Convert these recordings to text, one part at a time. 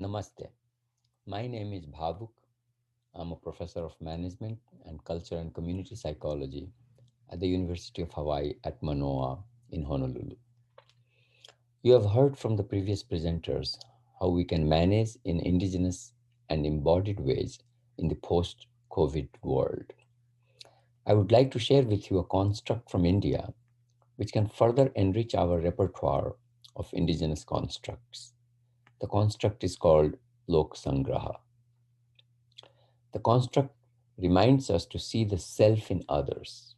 Namaste. My name is bhAwuk. I'm a professor of management and culture and community psychology at the University of Hawaii at Manoa in Honolulu. You have heard from the previous presenters how we can manage in indigenous and embodied ways in the post COVID world. I would like to share with you a construct from India which can further enrich our repertoire of indigenous constructs. The construct is called lokasaMgraha. The construct reminds us to see the self in others.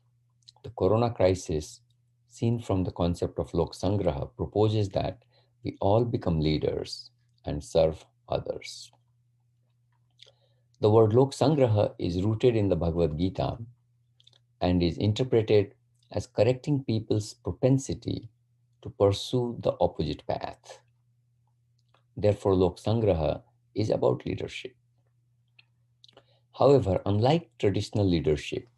The corona crisis, seen from the concept of lokasaMgraha, proposes that we all become leaders and serve others. The word lokasaMgraha is rooted in the Bhagavad Gita and is interpreted as correcting people's propensity to pursue the opposite path. Therefore, lokasaMgraha is about leadership. However, unlike traditional leadership,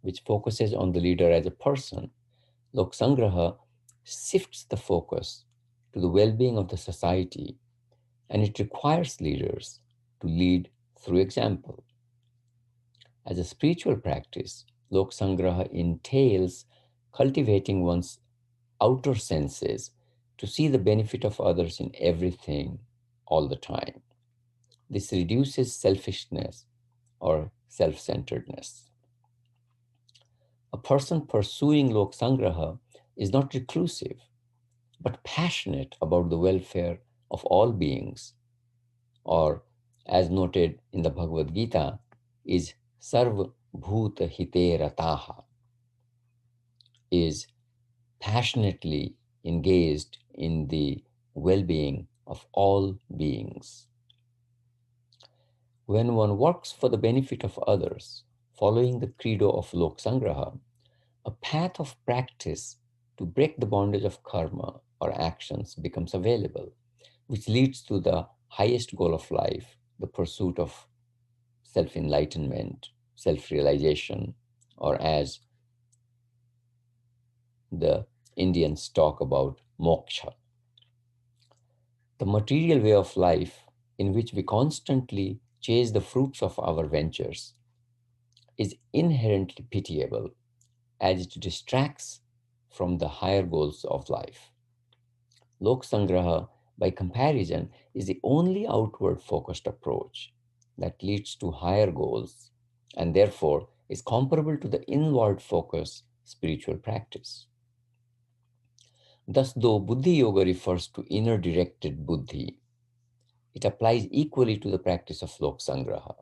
which focuses on the leader as a person, lokasaMgraha shifts the focus to the well-being of the society, and it requires leaders to lead through example. As a spiritual practice, lokasaMgraha entails cultivating one's outer senses to see the benefit of others in everything all the time. This reduces selfishness or self-centeredness. A person pursuing lokasaMgraha is not reclusive, but passionate about the welfare of all beings, or as noted in the Bhagavad Gita, is sarva bhuta hite rataha, is passionately engaged in the well-being of all beings. When one works for the benefit of others, following the credo of lokasaMgraha, a path of practice to break the bondage of karma or actions becomes available, which leads to the highest goal of life, the pursuit of self-enlightenment, self-realization, or as the Indians talk about moksha. The material way of life in which we constantly chase the fruits of our ventures is inherently pitiable as it distracts from the higher goals of life. lokasaMgraha, by comparison, is the only outward focused approach that leads to higher goals and therefore is comparable to the inward focus spiritual practice. Thus, though Buddhi Yoga refers to inner directed Buddhi, it applies equally to the practice of lokasaMgraha.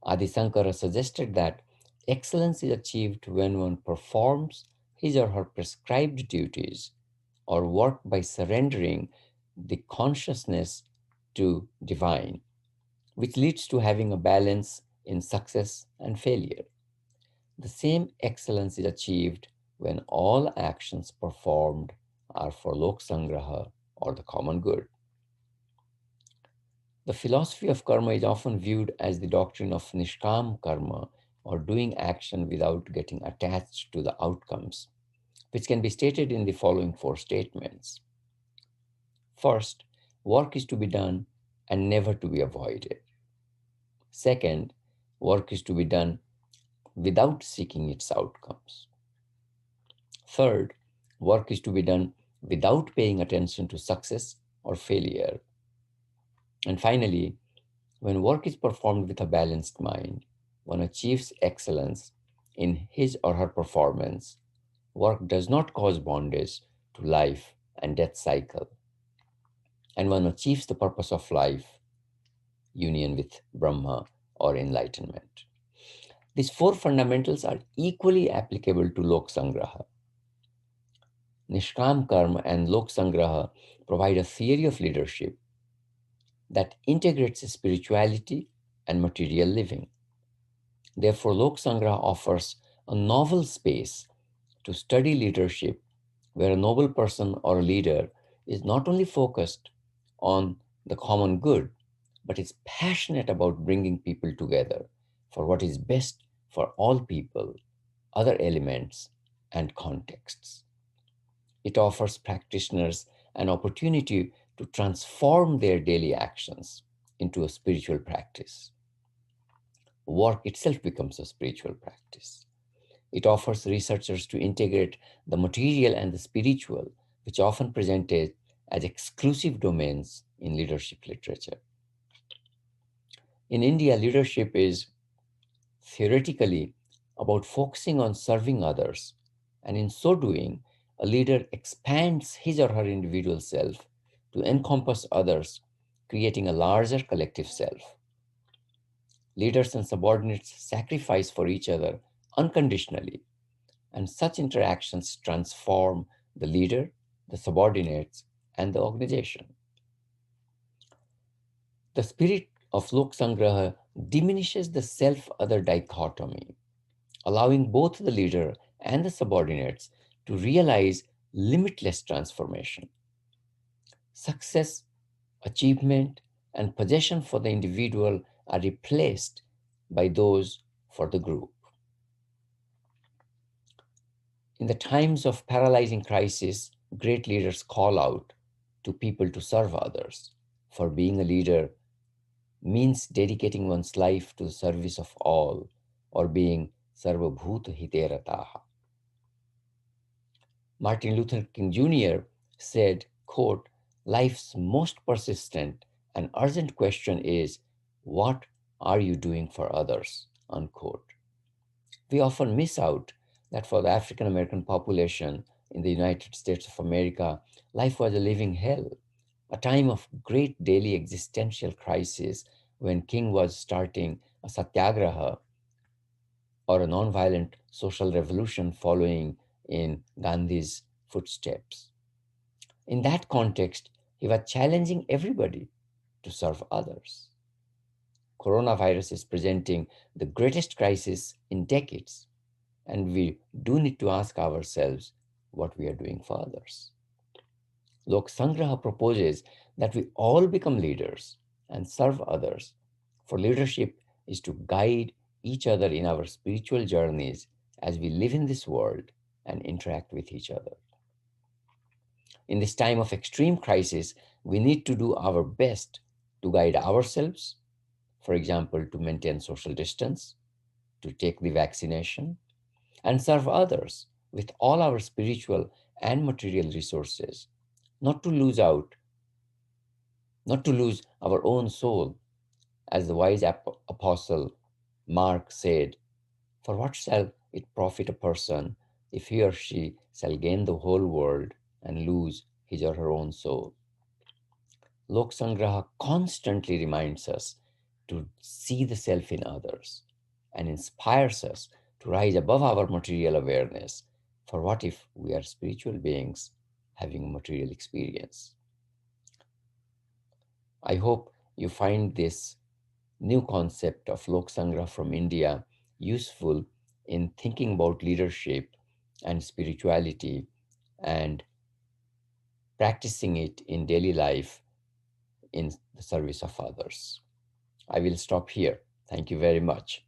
Adi Shankara suggested that excellence is achieved when one performs his or her prescribed duties or work by surrendering the consciousness to divine, which leads to having a balance in success and failure. The same excellence is achieved when all actions performed are for lokasaMgraha or the common good. The philosophy of karma is often viewed as the doctrine of nishkam karma, or doing action without getting attached to the outcomes, which can be stated in the following four statements. First, work is to be done and never to be avoided. Second, work is to be done without seeking its outcomes. Third, work is to be done without paying attention to success or failure. And finally, when work is performed with a balanced mind, one achieves excellence in his or her performance. Work does not cause bondage to life and death cycle, and one achieves the purpose of life, union with Brahma or enlightenment. These four fundamentals are equally applicable to lokasaMgraha. Nishkam karma and lokasaMgraha provide a theory of leadership that integrates spirituality and material living. Therefore, lokasaMgraha offers a novel space to study leadership where a noble person or leader is not only focused on the common good, but is passionate about bringing people together for what is best for all people, other elements, and contexts. It offers practitioners an opportunity to transform their daily actions into a spiritual practice. Work itself becomes a spiritual practice. It offers researchers to integrate the material and the spiritual, which often presented as exclusive domains in leadership literature. In India, leadership is theoretically about focusing on serving others, and in so doing, a leader expands his or her individual self to encompass others, creating a larger collective self. Leaders and subordinates sacrifice for each other unconditionally, and such interactions transform the leader, the subordinates, and the organization. The spirit of lokasaMgraha diminishes the self other dichotomy, allowing both the leader and the subordinates to realize limitless transformation. Success, achievement, and possession for the individual are replaced by those for the group. In the times of paralyzing crisis, great leaders call out to people to serve others. For being a leader means dedicating one's life to the service of all, or being sarvabhuta hiterataha. Martin Luther King Jr. said, quote, "Life's most persistent and urgent question is, what are you doing for others?" Unquote. We often miss out that for the African American population in the United States of America, life was a living hell, a time of great daily existential crisis when King was starting a satyagraha, or a nonviolent social revolution following in Gandhi's footsteps. In that context, he was challenging everybody to serve others. Coronavirus is presenting the greatest crisis in decades, and we do need to ask ourselves what we are doing for others. lokasaMgraha proposes that we all become leaders and serve others, for leadership is to guide each other in our spiritual journeys as we live in this world and interact with each other. In this time of extreme crisis, we need to do our best to guide ourselves, for example, to maintain social distance, to take the vaccination, and serve others with all our spiritual and material resources, not to lose out, not to lose our own soul, as the wise apostle Mark said, "For what shall it profit a person if he or she shall gain the whole world and lose his or her own soul?" lokasaMgraha constantly reminds us to see the self in others and inspires us to rise above our material awareness. For what if we are spiritual beings having a material experience? I hope you find this new concept of lokasaMgraha from India useful in thinking about leadership and spirituality and practicing it in daily life in the service of others. I will stop here. Thank you very much.